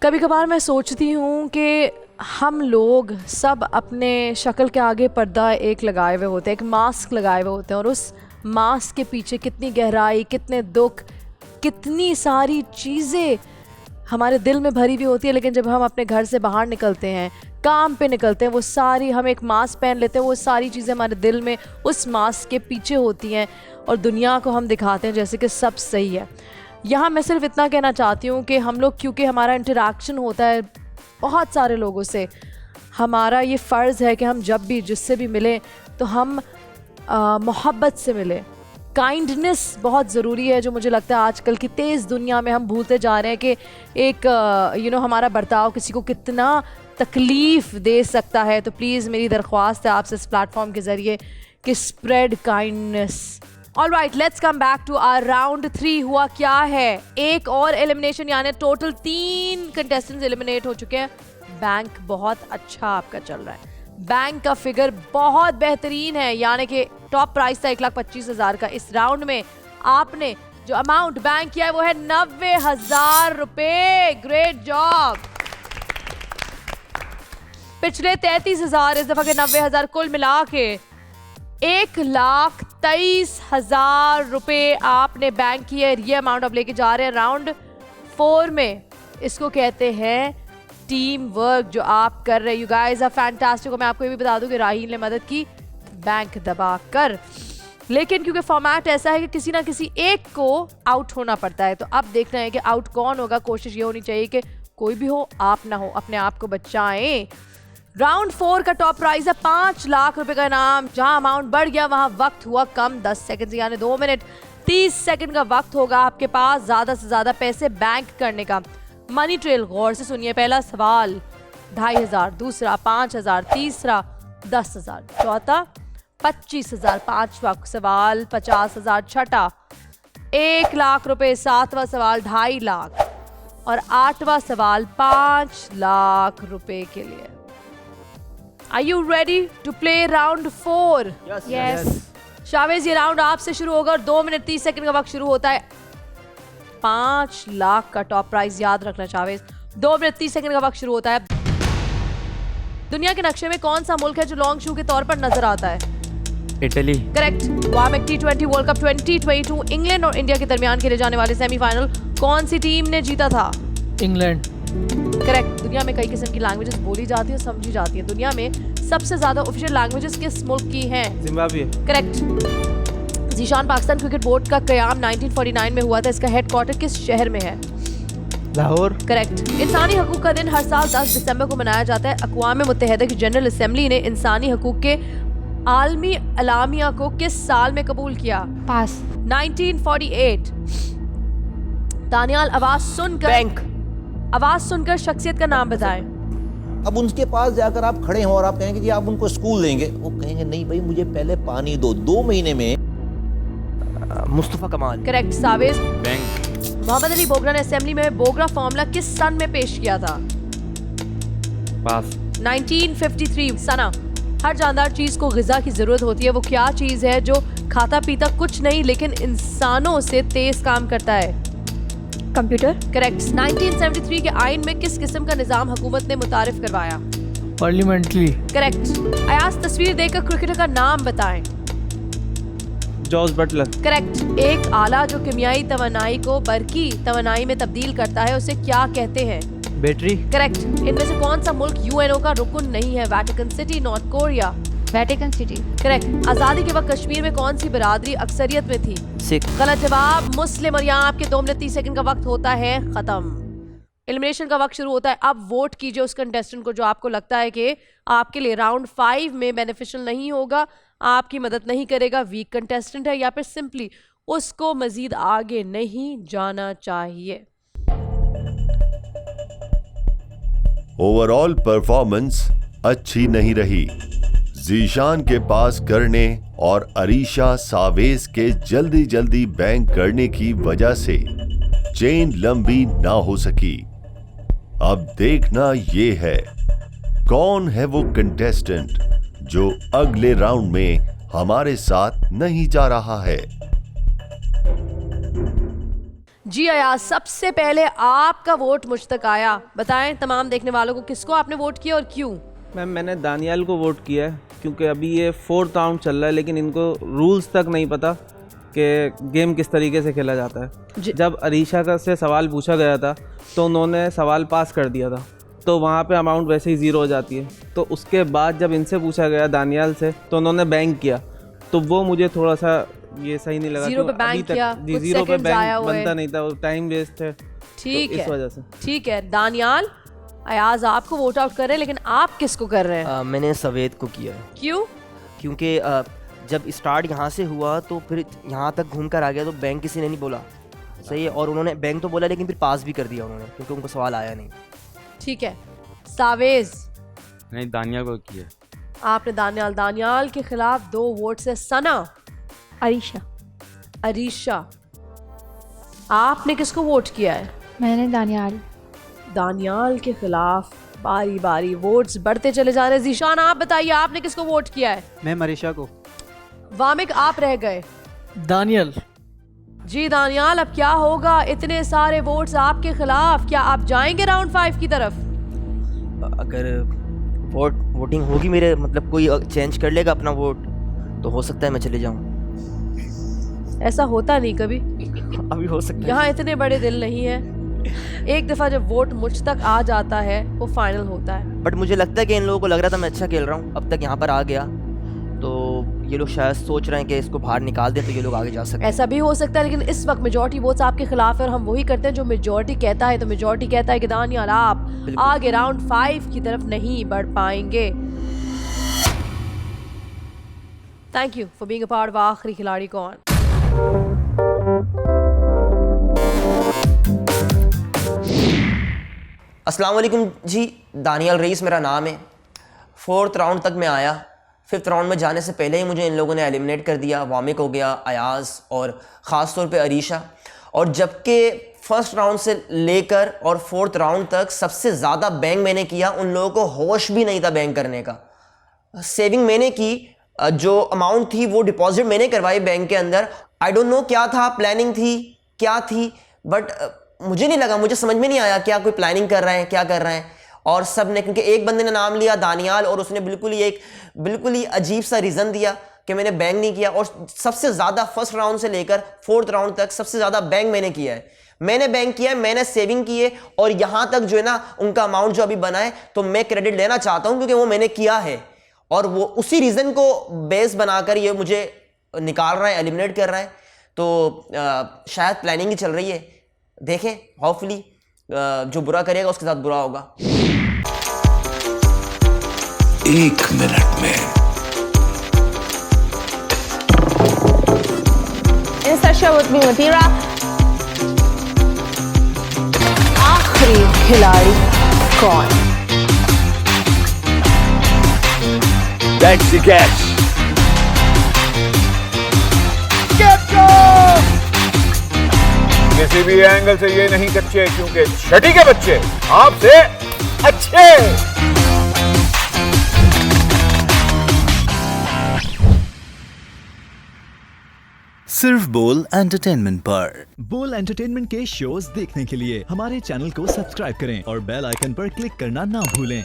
कभी कभार मैं सोचती हूँ कि हम लोग सब अपने शक्ल के आगे पर्दा एक लगाए हुए होते हैं, एक मास्क लगाए हुए होते हैं, और उस मास्क के पीछे कितनी गहराई, कितने दुख, कितनी सारी चीज़ें हमारे दिल में भरी हुई होती है। लेकिन जब हम अपने घर से बाहर निकलते हैं, काम पे निकलते हैं, वो सारी, हम एक मास्क पहन लेते हैं, वो सारी चीज़ें हमारे दिल में उस मास्क के पीछे होती हैं और दुनिया को हम दिखाते हैं जैसे कि सब सही है। यहाँ मैं सिर्फ इतना कहना चाहती हूँ कि हम लोग, क्योंकि हमारा इंटरेक्शन होता है बहुत सारे लोगों से, हमारा ये फ़र्ज़ है कि हम जब भी जिससे भी मिलें तो हम मोहब्बत से मिलें। काइंडनेस बहुत ज़रूरी है, जो मुझे लगता है आजकल की तेज़ दुनिया में हम भूलते जा रहे हैं कि एक हमारा बर्ताव किसी को कितना तकलीफ़ दे सकता है। तो प्लीज़ मेरी दरख्वास्त है आपसे इस प्लेटफॉर्म के ज़रिए कि spread kindness. Alright, let's come back to our round 3। हुआ क्या है, एक और एलिमिनेशन, यानी टोटल 3 कंटेस्टेंट्स एलिमिनेट हो चुके हैं। बैंक बहुत अच्छा आपका चल रहा है, बैंक का फिगर बहुत बेहतरीन है, यानी कि टॉप प्राइस था 1,25,000 का। इस राउंड में आपने जो अमाउंट बैंक किया है वो है 90,000 रुपए। Great job. पिछले 33,000, इस दफा के 90,000, कुल मिला के 1,23,000 रुपए आपने बैंक किए। ये अमाउंट आप लेके जा रहे हैं राउंड 4 में। इसको कहते हैं टीम वर्क जो आप कर रहे हैं। You guys are fantastic. मैं आपको ये भी बता दूं कि राहील ने मदद की बैंक दबा कर, लेकिन क्योंकि फॉर्मेट ऐसा है कि किसी ना किसी एक को आउट होना पड़ता है, तो अब देखना है कि आउट कौन होगा। कोशिश ये होनी चाहिए कि कोई भी हो, आप ना हो, अपने आप को बचाएं। राउंड 4 का टॉप प्राइस है 5 लाख रुपए का इनाम। जहां अमाउंट बढ़ गया वहां वक्त हुआ कम, 10 सेकंड, यानी 2 मिनट 30 सेकंड का वक्त होगा आपके पास ज्यादा से ज्यादा पैसे बैंक करने का। मनी ट्रेल गौर से सुनिए। पहला सवाल 2,500, दूसरा 5,000, तीसरा 10,000, चौथा 25,000, पांचवा सवाल 50,000, छठा 1 लाख रुपए, सातवां सवाल 2.5 लाख और 8वां सवाल 5 लाख रुपए के लिए। Are you ready to play round 4? Yes. Chavez, ये राउंड आपसे शुरू होगा और 2 मिनट 30 सेकंड का वक्त शुरू होता है। 5 लाख का टॉप प्राइस याद रखना शावेज। 2 मिनट 30 सेकंड का वक्त शुरू होता है। दुनिया के नक्शे में कौन सा मुल्क है जो लॉन्ग शू के तौर पर नजर आता है? इटली। करेक्ट। वामेक T20 वर्ल्ड कप 2022 इंग्लैंड और इंडिया के दरमियान खेले जाने वाले सेमीफाइनल कौन सी टीम ने जीता था? इंग्लैंड। करेक्ट। दुनिया में कई किस्म की लैंग्वेजेस बोली जाती है और समझी जाती है। दुनिया में सबसे ज्यादा ऑफिशियल लैंग्वेजेस किस मुल्क की हैं? Zimbabwe. Correct. Zeeshan Pakistan cricket board का कयाम 1949 में हुआ था। इसका हेडक्वार्टर किस शहर में है? लाहौर। करेक्ट। इंसानी हकूक का दिन हर साल 10 दिसंबर को मनाया जाता है। अक़वाम मुत्तहिदा की जनरल असेंबली ने इंसानी हकूक के आलमी अलामिया को किस साल में कबूल किया? पास। 1948। दानियाल, आवाज सुनकर, बैंक। आवाज सुनकर शख्सियत का नाम बताएं। अब उनके पास जाकर आप खड़े हो और आप कहेंगे कि आप उनको स्कूल देंगे, वो कहेंगे नहीं भाई मुझे पहले पानी दो। 2 महीने में Mustafa Kamal. Correct. Savage. Bank. Mohammad Ali Bogra ने असेंबली में बोगरा फॉर्मूला किस सन में पेश किया था? पास। 1953 सना। हर जानदार चीज को ग़िज़ा की जरूरत होती है, वो क्या चीज है जो खाता पीता कुछ नहीं लेकिन इंसानों से तेज काम करता है? कंप्यूटर। करेक्ट। 1973 के आइन में किस किस्म का निजाम हुकूमत ने मुतारिफ करवाया? पार्लियामेंट्री। करेक्ट। अयाज, तस्वीर देखकर क्रिकेटर का नाम बताएं। George Butler. करेक्ट। एक आला जो किमियाई तवानाई को बरकी तवानाई में तब्दील करता है उसे क्या कहते हैं? बैटरी। करेक्ट। इनमें से कौन सा मुल्क यूएनओ का रुकन नहीं है? Vatican city, north Korea? Vatican city. Correct. आजादी के वक्त कश्मीर में कौन सी बिरादरी अक्सरियत में थी? सिख। गलत जवाब, मुस्लिम। और यहाँ आपके 2 मिनट 30 सेकंड का वक्त होता है खत्म। एलिमिनेशन का वक्त शुरू होता है। अब वोट कीजिए उस कंटेस्टेंट को जो आपको लगता है कि आपके लिए राउंड 5 में बेनिफिशियल नहीं होगा, आपकी मदद नहीं करेगा, वीक कंटेस्टेंट है, या फिर सिंपली उसको मजीद आगे नहीं जाना चाहिए। ओवरऑल परफॉर्मेंस अच्छी नहीं रही। जीशान के पास करने और अरीशा सावेज के जल्दी जल्दी बैंक करने की वजह से चेन लंबी ना हो सकी। अब देखना ये है कौन है वो कंटेस्टेंट जो अगले राउंड में हमारे साथ नहीं जा रहा है। जी अयाज, सबसे पहले आपका वोट मुझ तक आया, बताएं तमाम देखने वालों को किसको आपने वोट किया और क्यों? मैम मैंने दानियाल को वोट किया है क्योंकि अभी ये 4th राउंड चल रहा है, लेकिन इनको रूल्स तक नहीं पता कि गेम किस तरीके से खेला जाता है। जब अरीशा का से सवाल पूछा गया था तो उन्होंने सवाल पास कर दिया था, तो वहाँ पे अमाउंट वैसे ही ज़ीरो हो जाती है। तो उसके बाद जब इनसे पूछा गया दानियाल से तो उन्होंने बैंक किया, तो वो मुझे थोड़ा सा ये सही नहीं लगा। जीरो पे अभी बैंक तक किया, जी कुछ जीरो पे seconds आया बैंक हुआ है। बनता नहीं था, वो टाइम वेस्ट है। ठीक तो है, इस वजह से ठीक है। दानियाल, अयाज आपको वोट आउट कर रहे हैं, लेकिन आप किसको कर रहे हैं? मैंने सवेद को किया है क्यों? क्योंकि जब स्टार्ट यहाँ से हुआ तो फिर यहाँ तक घूम कर आ गया, तो बैंक किसी ने नहीं बोला, सही है। और उन्होंने बैंक तो बोला लेकिन फिर पास भी कर दिया उन्होंने, क्योंकि उनको सवाल आया नहीं। ठीक है। सावेज, नहीं दानिया को किया। आपने दानियाल के खिलाफ 2 वोट से। सना, अरीशा। अरीशा, आपने किसको वोट किया है? मैंने दानियाल। दानियाल के खिलाफ बारी बारी वोट्स बढ़ते चले जा रहे हैं। जीशान, आप बताइए आपने किसको वोट किया है? मैं मरीशा को। वामिक, आप रह गए। दानियल। जी दानियाल, अब क्या होगा? इतने सारे वोट्स आपके खिलाफ, क्या आप जाएंगे राउंड 5 की तरफ? अगर वोटिंग होगी मेरे, मतलब कोई चेंज कर लेगा अपना वोट, तो हो सकता है मैं चले जाऊँ। ऐसा होता नहीं कभी, अभी हो सकता है। यहाँ इतने बड़े दिल नहीं है। एक दफा जब वोट मुझ तक आ जाता है वो फाइनल होता है। बट मुझे लगता है कि इन लोगों को लग रहा था मैं अच्छा खेल रहा हूँ, अब तक यहाँ पर आ गया, तो ये लोग शायद सोच रहे हैं कि इसको बाहर निकाल दें तो ये लोग आगे जा सकते हैं। ऐसा भी हो सकता है, लेकिन इस वक्त मेजॉरिटी वोट्स आपके खिलाफ है और हम वही करते हैं जो मेजॉरिटी कहता है। तो मेजॉरिटी कहता है कि दानियाल आप आगे राउंड 5 की तरफ नहीं बढ़ पाएंगे। Thank you for being a part of आखिरी खिलाड़ी कौन। अस्सलाम वालेकुम जी, दानियाल रईस मेरा नाम है। 4th राउंड तक मैं आया। 5th राउंड में जाने से पहले ही मुझे इन लोगों ने एलिमिनेट कर दिया। वामिक हो गया, अयाज और ख़ास तौर पे अरीशा। और जबकि 1st राउंड से लेकर और 4th राउंड तक सबसे ज़्यादा बैंक मैंने किया, उन लोगों को होश भी नहीं था बैंक करने का। सेविंग मैंने की, जो अमाउंट थी वो डिपॉजिट मैंने करवाई बैंक के अंदर। आई डोंट नो क्या था, प्लानिंग थी क्या थी, बट मुझे नहीं लगा, मुझे समझ में नहीं आया क्या कोई प्लानिंग कर रहे हैं, क्या कर रहे हैं। और सब ने, क्योंकि एक बंदे ने नाम लिया दानियाल, और उसने बिल्कुल ही अजीब सा रीज़न दिया कि मैंने बैंक नहीं किया। और सबसे ज़्यादा 1st राउंड से लेकर 4th राउंड तक सबसे ज़्यादा बैंक मैंने किया है। मैंने बैंक किया है, मैंने सेविंग की है, और यहाँ तक जो है ना उनका अमाउंट जो अभी बना है, तो मैं क्रेडिट लेना चाहता हूँ क्योंकि वो मैंने किया है। और वो उसी रीज़न को बेस बनाकर ये मुझे निकाल रहा है, एलिमिनेट कर रहा है। तो शायद प्लानिंग ही चल रही है। देखें, होपफुली जो बुरा करेगा उसके साथ बुरा होगा। 1 मिनट में आखिरी खिलाड़ी कौन? That's the catch. किसी भी एंगल से ये नहीं कच्चे, क्योंकि छठी के बच्चे आपसे अच्छे। सिर्फ बोल एंटरटेनमेंट पर। बोल एंटरटेनमेंट के शोज देखने के लिए हमारे चैनल को सब्सक्राइब करें और बेल आइकन पर क्लिक करना ना भूलें।